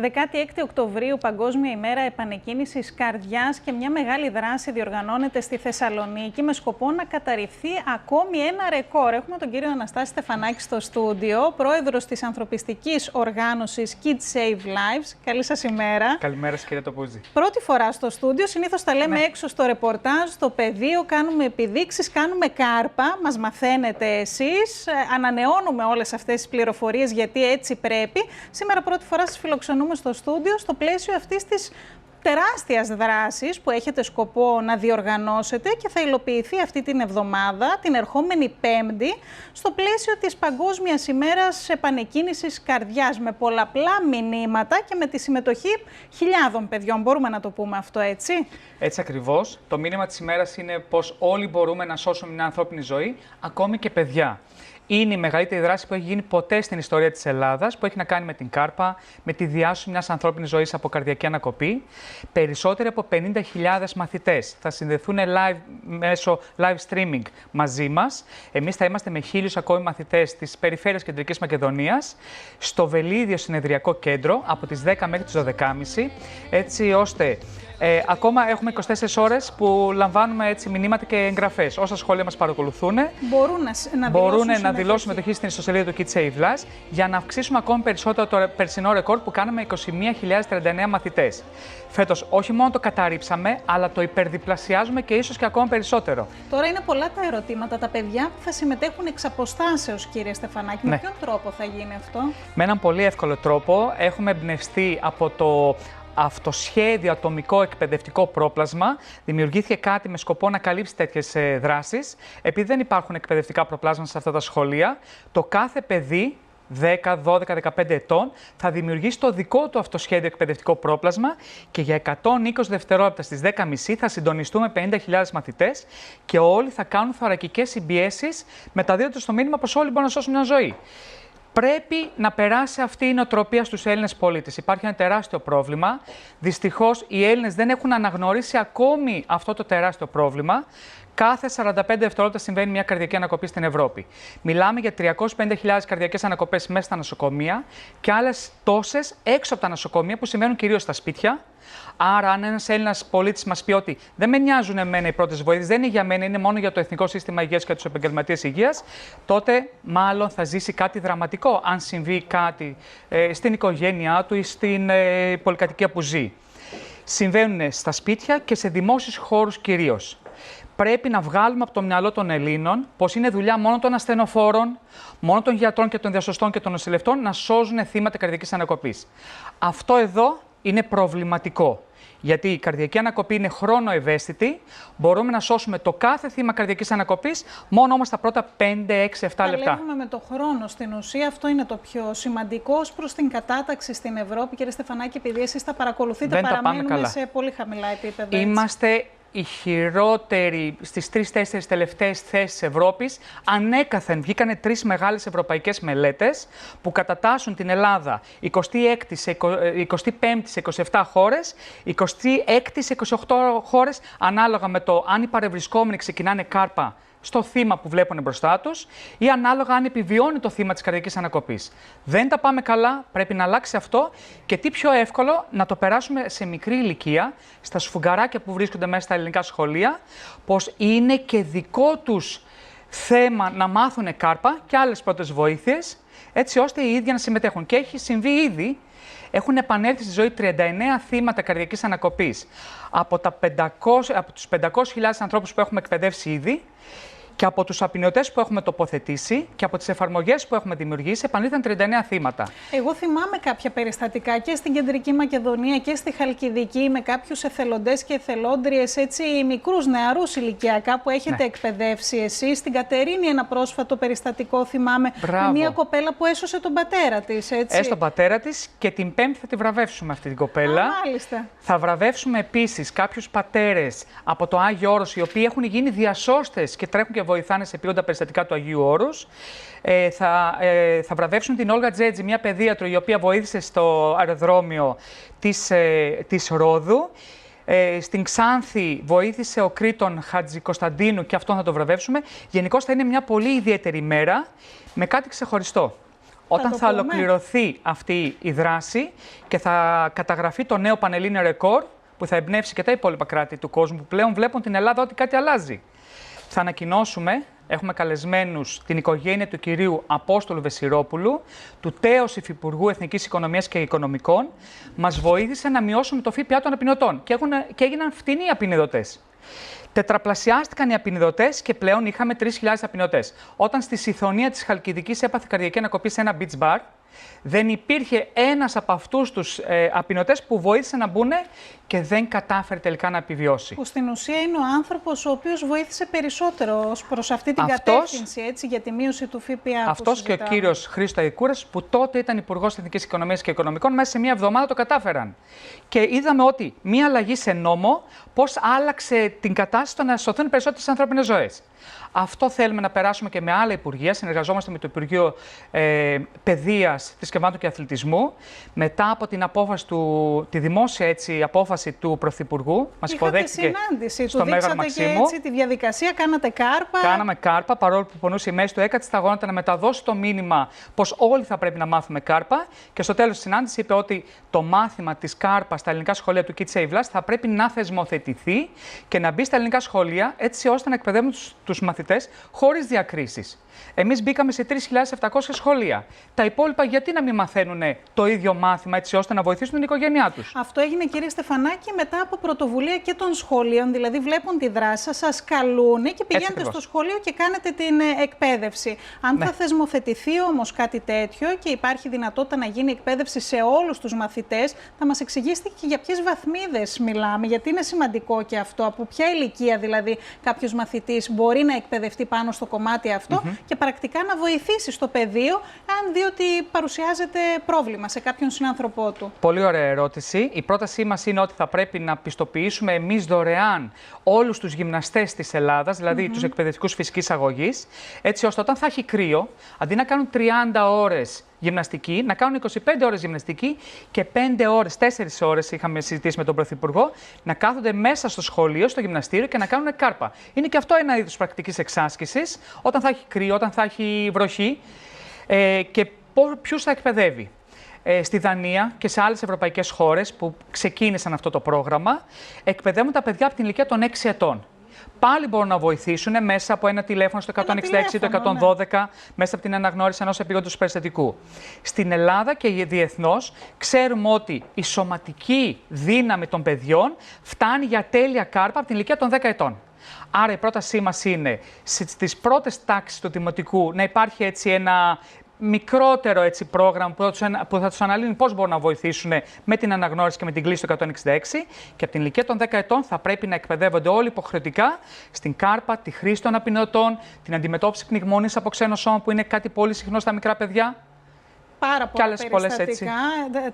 16 Οκτωβρίου, Παγκόσμια ημέρα επανεκκίνησης καρδιάς, και μια μεγάλη δράση διοργανώνεται στη Θεσσαλονίκη με σκοπό να καταρριφθεί ακόμη ένα ρεκόρ. Έχουμε τον κύριο Αναστάση Στεφανάκη στο στούντιο, πρόεδρος της ανθρωπιστικής οργάνωσης Kids Save Lives. Καλή σας ημέρα. Καλημέρα σας, κύριε Τοπούζη. Πρώτη φορά στο στούντιο, συνήθως τα λέμε έξω στο ρεπορτάζ, στο πεδίο, κάνουμε επιδείξεις, κάνουμε κάρπα, μας μαθαίνετε εσείς, ανανεώνουμε όλες αυτές τις πληροφορίες γιατί έτσι πρέπει. Σήμερα πρώτη φορά σας φιλοξενούμε στο στούντιο στο πλαίσιο αυτής της τεράστιας δράσης που έχετε σκοπό να διοργανώσετε και θα υλοποιηθεί αυτή την εβδομάδα, την ερχόμενη Πέμπτη, στο πλαίσιο της Παγκόσμιας ημέρας επανεκκίνησης καρδιάς, με πολλαπλά μηνύματα και με τη συμμετοχή χιλιάδων παιδιών. Μπορούμε να το πούμε αυτό έτσι? Έτσι ακριβώς. Το μήνυμα της ημέρας είναι πως όλοι μπορούμε να σώσουμε μια ανθρώπινη ζωή, ακόμη και παιδιά. Είναι η μεγαλύτερη δράση που έχει γίνει ποτέ στην ιστορία της Ελλάδας, που έχει να κάνει με την κάρπα, με τη διάσωση μιας ανθρώπινης ζωής από καρδιακή ανακοπή. Περισσότεροι από 50.000 μαθητές θα συνδεθούν μέσω live streaming μαζί μας. Εμείς θα είμαστε με 1.000 ακόμη μαθητές της περιφέρειας Κεντρικής Μακεδονίας, στο Βελίδιο Συνεδριακό Κέντρο, από τις 10 μέχρι τις 12.30, έτσι ώστε... ακόμα έχουμε 24 ώρες που λαμβάνουμε έτσι μηνύματα και εγγραφές. Όσα σχόλια μας παρακολουθούν μπορούν να δηλώσουν συμμετοχή στην ιστοσελίδα του Kids Save Lives για να αυξήσουμε ακόμη περισσότερο το περσινό ρεκόρ που κάναμε 21.039 μαθητές. Φέτος όχι μόνο το καταρρίψαμε, αλλά το υπερδιπλασιάζουμε και ίσως και ακόμα περισσότερο. Τώρα είναι πολλά τα ερωτήματα. Τα παιδιά που θα συμμετέχουν εξ αποστάσεως, κύριε Στεφανάκη, με ποιον τρόπο θα γίνει αυτό? Με έναν πολύ εύκολο τρόπο. Έχουμε εμπνευστεί από το αυτοσχέδιο ατομικό εκπαιδευτικό πρόπλασμα. Δημιουργήθηκε κάτι με σκοπό να καλύψει τέτοιες δράσεις. Επειδή δεν υπάρχουν εκπαιδευτικά προπλάσματα σε αυτά τα σχολεία, το κάθε παιδί 10, 12, 15 ετών θα δημιουργήσει το δικό του αυτοσχέδιο εκπαιδευτικό πρόπλασμα και για 120 δευτερόλεπτα στις 10.30 θα συντονιστούμε 50.000 μαθητές και όλοι θα κάνουν θωρακικές συμπιέσεις, μεταδίδοντας το μήνυμα πως όλοι μπορούν να σώσουν μια ζωή. Πρέπει να περάσει αυτή η νοοτροπία στους Έλληνες πολίτες. Υπάρχει ένα τεράστιο πρόβλημα. Δυστυχώς, οι Έλληνες δεν έχουν αναγνωρίσει ακόμη αυτό το τεράστιο πρόβλημα. Κάθε 45 δευτερόλεπτα συμβαίνει μια καρδιακή ανακοπή στην Ευρώπη. Μιλάμε για 350.000 καρδιακές ανακοπές μέσα στα νοσοκομεία και άλλες τόσες έξω από τα νοσοκομεία που συμβαίνουν κυρίως στα σπίτια. Άρα, αν ένας Έλληνας πολίτης μας πει ότι δεν με νοιάζουν εμένα οι πρώτες βοήθειες, δεν είναι για μένα, είναι μόνο για το Εθνικό Σύστημα Υγείας και τους επαγγελματίες υγείας, τότε μάλλον θα ζήσει κάτι δραματικό, αν συμβεί κάτι στην οικογένειά του ή στην πολυκατοικία που ζει. Συμβαίνουν στα σπίτια και σε δημόσιους χώρους κυρίως. Πρέπει να βγάλουμε από το μυαλό των Ελλήνων πως είναι δουλειά μόνο των ασθενοφόρων, μόνο των γιατρών και των διασωστών και των νοσηλευτών να σώζουν θύματα καρδιακής ανακοπής. Αυτό εδώ είναι προβληματικό. Γιατί η καρδιακή ανακοπή είναι χρόνο ευαίσθητη, μπορούμε να σώσουμε το κάθε θύμα καρδιακής ανακοπής μόνο όμως τα πρώτα 5, 6, 7 λεπτά. Παλεύουμε με το χρόνο στην ουσία, αυτό είναι το πιο σημαντικό ως προς την κατάταξη στην Ευρώπη. Κύριε Στεφανάκη, επειδή εσείς τα παρακολουθείτε, παραμένουμε σε πολύ χαμηλά επίπεδα. Είμαστε οι χειρότεροι στις 3-4 τελευταίες θέσεις Ευρώπης. Ανέκαθεν βγήκανε 3 μεγάλες ευρωπαϊκές μελέτες που κατατάσσουν την Ελλάδα 25η σε 27 χώρες, 26η σε 28 χώρες, ανάλογα με το αν οι παρευρισκόμενοι ξεκινάνε κάρπα στο θύμα που βλέπουν μπροστά τους ή ανάλογα αν επιβιώνει το θύμα της καρδιακής ανακοπής. Δεν τα πάμε καλά, πρέπει να αλλάξει αυτό και τι πιο εύκολο να το περάσουμε σε μικρή ηλικία, στα σφουγγαράκια που βρίσκονται μέσα στα ελληνικά σχολεία, πως είναι και δικό τους θέμα να μάθουν κάρπα και άλλες πρώτες βοήθειες, έτσι ώστε οι ίδιοι να συμμετέχουν. Και έχει συμβεί ήδη. Έχουν επανέλθει στη ζωή 39 θύματα καρδιακής ανακοπής από τους 500.000 ανθρώπους που έχουμε εκπαιδεύσει ήδη και από τους απεινωτές που έχουμε τοποθετήσει και από τις εφαρμογές που έχουμε δημιουργήσει, επανήλθαν 39 θύματα. Εγώ θυμάμαι κάποια περιστατικά και στην Κεντρική Μακεδονία και στη Χαλκιδική με κάποιους εθελοντές και εθελόντριες, έτσι μικρούς νεαρούς ηλικιακά που έχετε εκπαιδεύσει εσείς. Στην Κατερίνη ένα πρόσφατο περιστατικό θυμάμαι. Με μια κοπέλα που έσωσε τον πατέρα της. Έσωσε τον πατέρα της και την Πέμπτη θα τη βραβεύσουμε αυτή την κοπέλα. Μάλιστα. Θα βραβεύσουμε επίσης κάποιους πατέρες από το Άγιο Όρος, οι οποίοι έχουν γίνει διασώστες και τρέχουν και βοηθάνε σε επίγοντα περιστατικά του Αγίου Όρους. Θα βραβεύσουν την Όλγα Τζέτζη, μια παιδίατρο η οποία βοήθησε στο αεροδρόμιο της Ρόδου. Στην Ξάνθη βοήθησε ο Κρήτον Χατζικοσταντίνου και αυτόν θα το βραβεύσουμε. Γενικώς θα είναι μια πολύ ιδιαίτερη μέρα με κάτι ξεχωριστό. Όταν θα ολοκληρωθεί αυτή η δράση και θα καταγραφεί το νέο πανελλήνιο ρεκόρ που θα εμπνεύσει και τα υπόλοιπα κράτη του κόσμου που πλέον βλέπουν την Ελλάδα ότι κάτι αλλάζει. Θα ανακοινώσουμε, έχουμε καλεσμένους την οικογένεια του κυρίου Απόστολου Βεσσηρόπουλου, του τέως Υφυπουργού Εθνικής Οικονομίας και Οικονομικών, μας βοήθησε να μειώσουμε το ΦΠΑ των απεινωτών και έγιναν φτηνοί οι απεινιδωτές. Τετραπλασιάστηκαν οι απεινιδωτές και πλέον είχαμε 3.000 απεινιδωτές. Όταν στη Συθωνία της Χαλκιδικής έπαθε καρδιακή ανακοπή σε ένα beach bar, δεν υπήρχε ένας από αυτούς τους απεινωτές που βοήθησε να μπουν και δεν κατάφερε τελικά να επιβιώσει. Που στην ουσία είναι ο άνθρωπος ο οποίος βοήθησε περισσότερο προς αυτή την κατεύθυνση, έτσι, για τη μείωση του ΦΠΑ. Αυτός και ο κύριος Χρήστο Αικούρας, που τότε ήταν Υπουργός Εθνικής Οικονομίας και Οικονομικών, μέσα σε μία εβδομάδα το κατάφεραν. Και είδαμε ότι μία αλλαγή σε νόμο πώς άλλαξε την κατάσταση στο να σωθούν περισσότερες ανθρώπινες ζωές. Αυτό θέλουμε να περάσουμε και με άλλα υπουργεία. Συνεργαζόμαστε με το Υπουργείο Παιδείας, Θρησκευμάτων και Αθλητισμού. Μετά από την απόφαση τη δημόσια απόφαση του Πρωθυπουργού, μας υποδέχτηκε στο Μέγαρο Μαξίμου. Και έτσι τη διαδικασία, κάνατε κάρπα. Κάναμε κάρπα, παρόλο που πονούσε η μέση του, έκατσε στα γόνατα να μεταδώσει το μήνυμα πως όλοι θα πρέπει να μάθουμε κάρπα. Και στο τέλος της συνάντησης είπε ότι το μάθημα της κάρπας στα ελληνικά σχολεία του Kids Save Lives θα πρέπει να θεσμοθετηθεί και να μπει στα ελληνικά σχολεία, έτσι ώστε να εκπαιδεύουν τους μαθητές χωρίς διακρίσεις. Εμείς μπήκαμε σε 3.700 σχολεία. Τα υπόλοιπα γιατί να μην μαθαίνουν το ίδιο μάθημα, έτσι ώστε να βοηθήσουν την οικογένειά τους. Αυτό έγινε, κύριε Στεφανάκη, μετά από πρωτοβουλία και των σχολείων. Δηλαδή, βλέπουν τη δράση σας, σας καλούν και πηγαίνετε στο σχολείο και κάνετε την εκπαίδευση. Αν θα θεσμοθετηθεί όμως κάτι τέτοιο και υπάρχει δυνατότητα να γίνει εκπαίδευση σε όλους τους μαθητές, θα μας εξηγήσετε και για ποιες βαθμίδες μιλάμε, γιατί είναι σημαντικό και αυτό. Από ποια ηλικία δηλαδή κάποιος μαθητής μπορεί να εκπαιδευτεί πάνω στο κομμάτι αυτό και πρακτικά να βοηθήσει στο πεδίο, αν δει ότι παρουσιάζεται πρόβλημα σε κάποιον συνάνθρωπό του. Πολύ ωραία ερώτηση. Η πρότασή μας είναι ότι θα πρέπει να πιστοποιήσουμε εμείς δωρεάν όλους τους γυμναστές της Ελλάδας, δηλαδή τους εκπαιδευτικούς φυσικής αγωγής, έτσι ώστε όταν θα έχει κρύο, αντί να κάνουν 30 ώρες γυμναστική, να κάνουν 25 ώρες γυμναστική και 5 ώρες, 4 ώρες είχαμε συζητήσει με τον Πρωθυπουργό, να κάθονται μέσα στο σχολείο, στο γυμναστήριο και να κάνουν κάρπα. Είναι και αυτό ένα είδος πρακτικής εξάσκησης, όταν θα έχει κρύο, όταν θα έχει βροχή και ποιους θα εκπαιδεύει. Στη Δανία και σε άλλες ευρωπαϊκές χώρες που ξεκίνησαν αυτό το πρόγραμμα, εκπαιδεύουν τα παιδιά από την ηλικία των 6 ετών. Πάλι μπορούν να βοηθήσουν μέσα από ένα τηλέφωνο στο 166, το 112, μέσα από την αναγνώριση ενός επίγοντος περιστατικού. Στην Ελλάδα και διεθνώς ξέρουμε ότι η σωματική δύναμη των παιδιών φτάνει για τέλεια κάρπα από την ηλικία των 10 ετών. Άρα η πρότασή μας είναι στις πρώτες τάξεις του δημοτικού να υπάρχει έτσι ένα μικρότερο πρόγραμμα που θα τους αναλύνει πώς μπορούν να βοηθήσουν με την αναγνώριση και με την κλίση του 166 και από την ηλικία των 10 ετών θα πρέπει να εκπαιδεύονται όλοι υποχρεωτικά στην κάρπα, τη χρήση των απεινωτών, την αντιμετώπιση πνιγμόνης από ξένο σώμα που είναι κάτι πολύ συχνό στα μικρά παιδιά. Πάρα πολλά περιστατικά,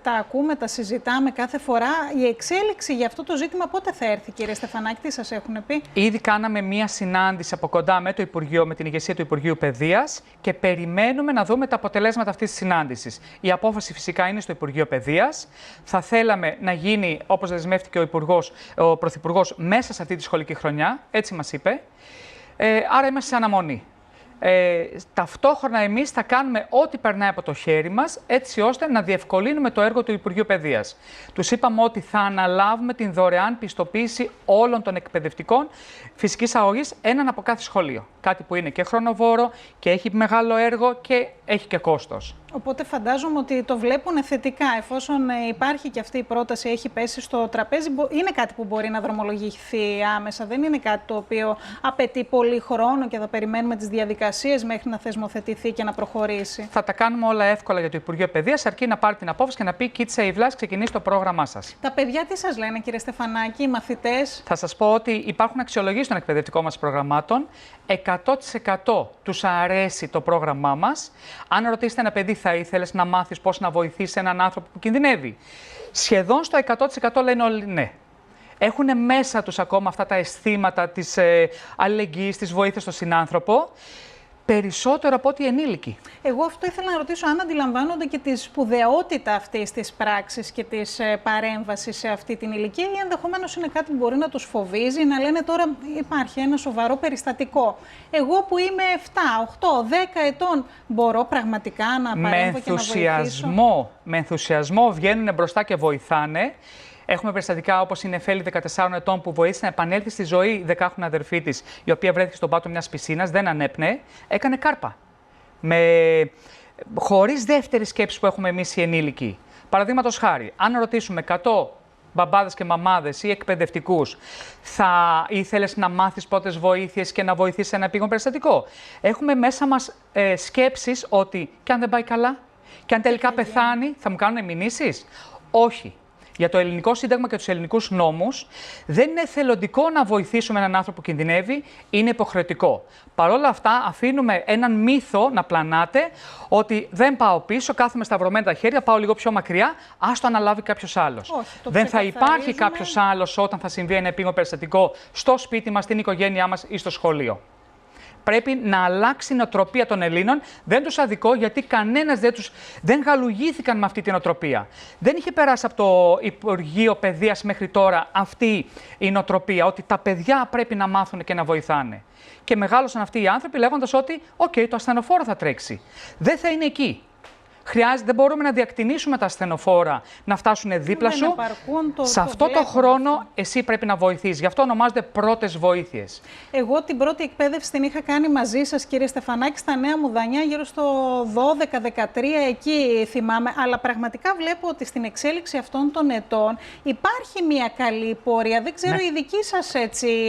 τα ακούμε, τα συζητάμε κάθε φορά. Η εξέλιξη για αυτό το ζήτημα πότε θα έρθει, κύριε Στεφανάκη, τι σας έχουν πει? Ήδη κάναμε μία συνάντηση από κοντά με το Υπουργείο, με την ηγεσία του Υπουργείου Παιδείας και περιμένουμε να δούμε τα αποτελέσματα αυτής της συνάντησης. Η απόφαση φυσικά είναι στο Υπουργείο Παιδείας. Θα θέλαμε να γίνει, όπως δεσμεύτηκε ο Πρωθυπουργός, μέσα σε αυτή τη σχολική χρονιά, έτσι μας είπε. Άρα είμαστε σε αναμονή. Ταυτόχρονα εμείς θα κάνουμε ό,τι περνάει από το χέρι μας, έτσι ώστε να διευκολύνουμε το έργο του Υπουργείου Παιδείας. Τους είπαμε ότι θα αναλάβουμε την δωρεάν πιστοποίηση όλων των εκπαιδευτικών φυσικής αγωγής, έναν από κάθε σχολείο. Κάτι που είναι και χρονοβόρο και έχει μεγάλο έργο και έχει και κόστος. Οπότε φαντάζομαι ότι το βλέπουν θετικά. Εφόσον υπάρχει και αυτή η πρόταση, έχει πέσει στο τραπέζι, είναι κάτι που μπορεί να δρομολογηθεί άμεσα. Δεν είναι κάτι το οποίο απαιτεί πολύ χρόνο και θα περιμένουμε τις διαδικασίες μέχρι να θεσμοθετηθεί και να προχωρήσει. Θα τα κάνουμε όλα εύκολα για το Υπουργείο Παιδείας, αρκεί να πάρει την απόφαση και να πει Kids Save Lives, ξεκινήσει το πρόγραμμά σας. Τα παιδιά τι σας λένε, κύριε Στεφανάκη, οι μαθητές? Θα σας πω ότι υπάρχουν αξιολογήσεις των εκπαιδευτικών μας προγραμμάτων. 100% τους αρέσει το πρόγραμμά μας. Αν ρωτήσετε ένα παιδί, θα ήθελες να μάθεις πώς να βοηθήσεις έναν άνθρωπο που κινδυνεύει? Σχεδόν στο 100% λένε όλοι ναι. Έχουν μέσα τους ακόμα αυτά τα αισθήματα της αλληλεγγύης, της βοήθειας στον συνάνθρωπο. περισσότερο από ό,τι ενήλικοι. Εγώ αυτό ήθελα να ρωτήσω, αν αντιλαμβάνονται και τη σπουδαιότητα αυτής της πράξης και της παρέμβασης σε αυτή την ηλικία, ή ενδεχομένως είναι κάτι που μπορεί να τους φοβίζει, να λένε τώρα υπάρχει ένα σοβαρό περιστατικό. Εγώ που είμαι 7, 8, 10 ετών, μπορώ πραγματικά να παρέμβω και να βοηθήσω? Με ενθουσιασμό βγαίνουν μπροστά και βοηθάνε. Έχουμε περιστατικά όπως η Νεφέλη 14 ετών που βοήθησε να επανέλθει στη ζωή 10χρονη αδερφή της, η οποία βρέθηκε στον πάτο μιας πισίνας, δεν ανέπνεε, έκανε κάρπα. Χωρίς δεύτερη σκέψη που έχουμε εμείς οι ενήλικοι. Παραδείγματος χάρη, αν ρωτήσουμε 100 μπαμπάδες και μαμάδες ή εκπαιδευτικούς, θα ήθελες να μάθεις πρώτες βοήθειες και να βοηθήσεις ένα επίγον περιστατικό? Έχουμε μέσα μας σκέψεις ότι και αν δεν πάει καλά, και αν τελικά πεθάνει, θα μου κάνουν μηνύσεις? Όχι. Για το ελληνικό σύνταγμα και τους ελληνικούς νόμους δεν είναι εθελοντικό να βοηθήσουμε έναν άνθρωπο που κινδυνεύει, είναι υποχρεωτικό. Παρ' όλα αυτά, αφήνουμε έναν μύθο να πλανάται ότι δεν πάω πίσω, κάθομαι σταυρωμένα τα χέρια, πάω λίγο πιο μακριά, ας το αναλάβει κάποιος άλλος. Δεν θα υπάρχει κάποιος άλλος όταν θα συμβεί ένα επίγον περιστατικό στο σπίτι μας, στην οικογένειά μας ή στο σχολείο. Πρέπει να αλλάξει η νοοτροπία των Ελλήνων. Δεν τους αδικώ, γιατί κανένας δεν γαλουγήθηκαν με αυτή την νοοτροπία. Δεν είχε περάσει από το Υπουργείο Παιδείας μέχρι τώρα αυτή η νοοτροπία, ότι τα παιδιά πρέπει να μάθουν και να βοηθάνε. Και μεγάλωσαν αυτοί οι άνθρωποι λέγοντας ότι το ασθενοφόρο θα τρέξει. Δεν θα είναι εκεί. Δεν μπορούμε να διακτηνίσουμε τα ασθενοφόρα να φτάσουν δίπλα σου. Σε αυτό το χρόνο εσύ πρέπει να βοηθήσεις. Γι' αυτό ονομάζονται πρώτες βοήθειες. Εγώ την πρώτη εκπαίδευση την είχα κάνει μαζί σας, κύριε Στεφανάκη, στα Νέα Μουδανιά, γύρω στο 12-13, εκεί θυμάμαι. Αλλά πραγματικά βλέπω ότι στην εξέλιξη αυτών των ετών υπάρχει μια καλή πορεία. Δεν ξέρω η δική σας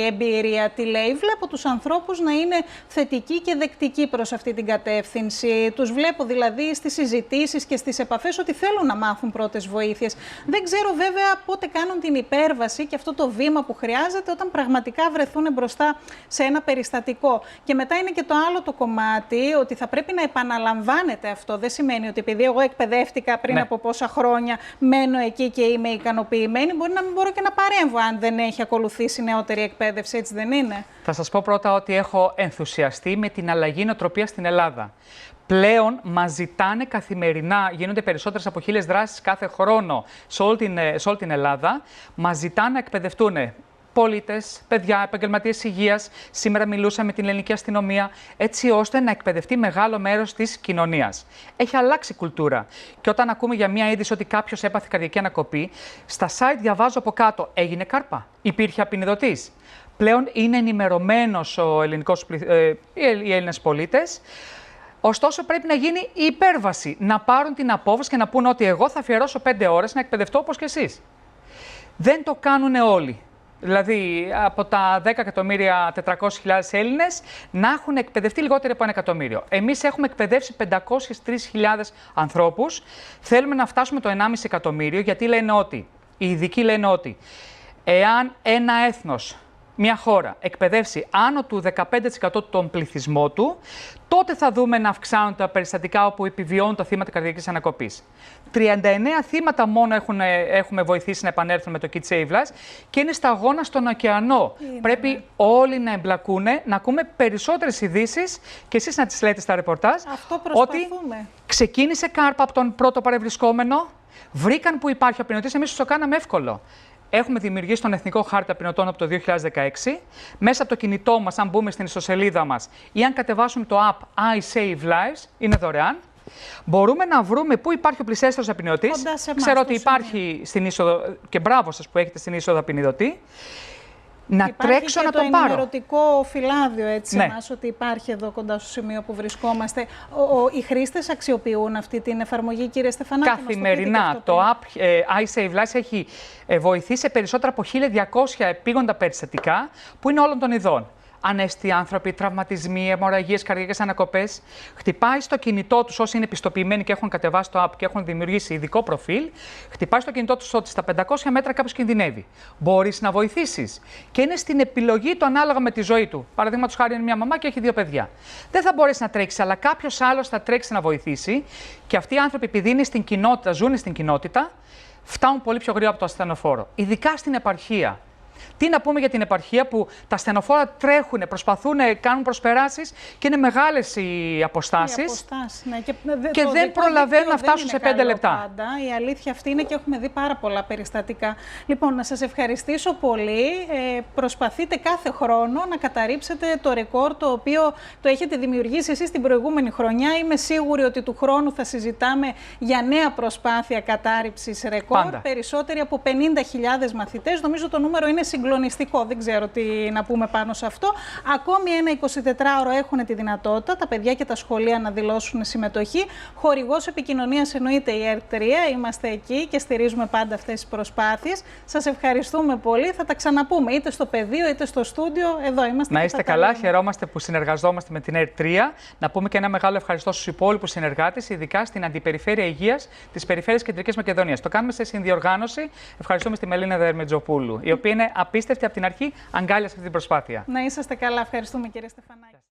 εμπειρία τι λέει. Βλέπω τους ανθρώπους να είναι θετικοί και δεκτικοί προς αυτή την κατεύθυνση. Τους βλέπω δηλαδή στις συζητήσεις και στις επαφές ότι θέλουν να μάθουν πρώτες βοήθειες. Δεν ξέρω βέβαια πότε κάνουν την υπέρβαση και αυτό το βήμα που χρειάζεται όταν πραγματικά βρεθούν μπροστά σε ένα περιστατικό. Και μετά είναι και το άλλο το κομμάτι, ότι θα πρέπει να επαναλαμβάνεται αυτό. Δεν σημαίνει ότι επειδή εγώ εκπαιδεύτηκα πριν από πόσα χρόνια, μένω εκεί και είμαι ικανοποιημένη. Μπορεί να μην μπορώ και να παρέμβω αν δεν έχει ακολουθήσει νεότερη εκπαίδευση, έτσι δεν είναι? Θα σας πω πρώτα ότι έχω ενθουσιαστεί με την αλλαγή νοοτροπίας στην Ελλάδα. Πλέον μας ζητάνε καθημερινά, γίνονται περισσότερες από 1000 δράσεις κάθε χρόνο σε όλη την Ελλάδα, μας ζητάνε να εκπαιδευτούν πολίτες, παιδιά, επαγγελματίες υγείας. Σήμερα μιλούσα με την ελληνική αστυνομία, έτσι ώστε να εκπαιδευτεί μεγάλο μέρος της κοινωνίας. Έχει αλλάξει η κουλτούρα. Και όταν ακούμε για μία είδηση ότι κάποιος έπαθε καρδιακή ανακοπή, στα site διαβάζω από κάτω, έγινε κάρπα, υπήρχε απεινιδωτής. Πλέον είναι ενημερωμένος οι Έλληνες πολίτες. Ωστόσο, πρέπει να γίνει η υπέρβαση. Να πάρουν την απόφαση και να πούνε ότι εγώ θα αφιερώσω 5 ώρες να εκπαιδευτώ όπως και εσείς. Δεν το κάνουν όλοι. Δηλαδή, από τα 10.400.000 Έλληνες να έχουν εκπαιδευτεί λιγότερο από 1 εκατομμύριο. Εμείς έχουμε εκπαιδεύσει 503.000 ανθρώπους. Θέλουμε να φτάσουμε το 1,5 εκατομμύριο, γιατί οι ειδικοί λένε ότι εάν ένα έθνος, μια χώρα, εκπαιδεύσει άνω του 15% των πληθυσμού του, τότε θα δούμε να αυξάνουν τα περιστατικά όπου επιβιώνουν τα θύματα καρδιακής ανακοπής. 39 θύματα μόνο έχουμε βοηθήσει να επανέλθουν με το Kit Save Lives και είναι σταγόνα στον ωκεανό. Πρέπει όλοι να εμπλακούν, να ακούμε περισσότερες ειδήσεις και εσείς να τις λέτε στα ρεπορτάζ. Αυτό προσπαθούμε. Ότι ξεκίνησε κάρπα από τον πρώτο παρευρισκόμενο, βρήκαν που υπάρχει απεινωτής, εμείς το κάναμε εύκολο. Έχουμε δημιουργήσει τον Εθνικό Χάρτη Απεινωτών από το 2016. Μέσα από το κινητό μας, αν μπούμε στην ιστοσελίδα μας ή αν κατεβάσουμε το app I Save Lives, είναι δωρεάν. Μπορούμε να βρούμε πού υπάρχει ο πλησιέστερος απεινωτής. Ξέρω ότι υπάρχει στην είσοδο, και μπράβο σας που έχετε στην είσοδο απεινωτή. Να τρέξω να τον πάρω. Υπάρχει το ενημερωτικό φυλάδιο, έτσι, μας, ότι υπάρχει εδώ κοντά στο σημείο που βρισκόμαστε. Οι χρήστες αξιοποιούν αυτή την εφαρμογή, κύριε Στεφανάκη? Καθημερινά. Το app I Save Lives έχει βοηθήσει περισσότερα από 1.200 επίγοντα περιστατικά που είναι όλων των ειδών. Ανέστοι άνθρωποι, τραυματισμοί, αιμορραγίες, καρδιακές ανακοπές. Χτυπάει στο κινητό τους, όσοι είναι πιστοποιημένοι και έχουν κατεβάσει το app και έχουν δημιουργήσει ειδικό προφίλ, χτυπάει στο κινητό τους ότι στα 500 μέτρα κάποιος κινδυνεύει. Μπορείς να βοηθήσεις. Και είναι στην επιλογή του ανάλογα με τη ζωή του. Παραδείγματος χάρη, είναι μια μαμά και έχει 2 παιδιά. Δεν θα μπορέσει να τρέξει, αλλά κάποιος άλλος θα τρέξει να βοηθήσει. Και αυτοί οι άνθρωποι, επειδή είναι στην κοινότητα, ζουν στην κοινότητα, φτάνουν πολύ πιο γρήγορα από το ασθενοφόρο. Ειδικά στην επαρχία. Τι να πούμε για την επαρχία που τα στενοφόρα τρέχουν, προσπαθούν, κάνουν προσπεράσεις και είναι μεγάλες οι αποστάσεις. Ναι. Και δεν προλαβαίνουν να φτάσουν σε 5 λεπτά. Πάντα. Η αλήθεια αυτή είναι και έχουμε δει πάρα πολλά περιστατικά. Λοιπόν, να σας ευχαριστήσω πολύ. Προσπαθείτε κάθε χρόνο να καταρρύψετε το ρεκόρ το οποίο το έχετε δημιουργήσει εσείς την προηγούμενη χρονιά. Είμαι σίγουρη ότι του χρόνου θα συζητάμε για νέα προσπάθεια κατάρριψης ρεκόρ. Πάντα. Περισσότεροι από 50.000 μαθητές. Νομίζω το νούμερο είναι συγκλονιστικό. Δεν ξέρω τι να πούμε πάνω σε αυτό. Ακόμη ένα 24ωρο έχουν τη δυνατότητα τα παιδιά και τα σχολεία να δηλώσουν συμμετοχή. Χορηγός επικοινωνίας εννοείται η ΕΡΤ3. Είμαστε εκεί και στηρίζουμε πάντα αυτές τις προσπάθειες. Σας ευχαριστούμε πολύ. Θα τα ξαναπούμε είτε στο πεδίο είτε στο στούντιο. Εδώ είμαστε. Να είστε καλά. Χαιρόμαστε που συνεργαζόμαστε με την ΕΡΤ3. Να πούμε και ένα μεγάλο ευχαριστώ στους υπόλοιπους συνεργάτες, ειδικά στην Αντιπεριφέρεια Υγείας της Περιφέρειας Κεντρικής Μακεδονίας. Το κάνουμε σε συνδιοργάνωση. Ευχαριστούμε στη Μελίνα Δερμετζοπούλου, η οποία είναι απίστευτη από την αρχή, αγκάλιασε αυτή την προσπάθεια. Να είσαστε καλά. Ευχαριστούμε, κύριε Στεφανάκη.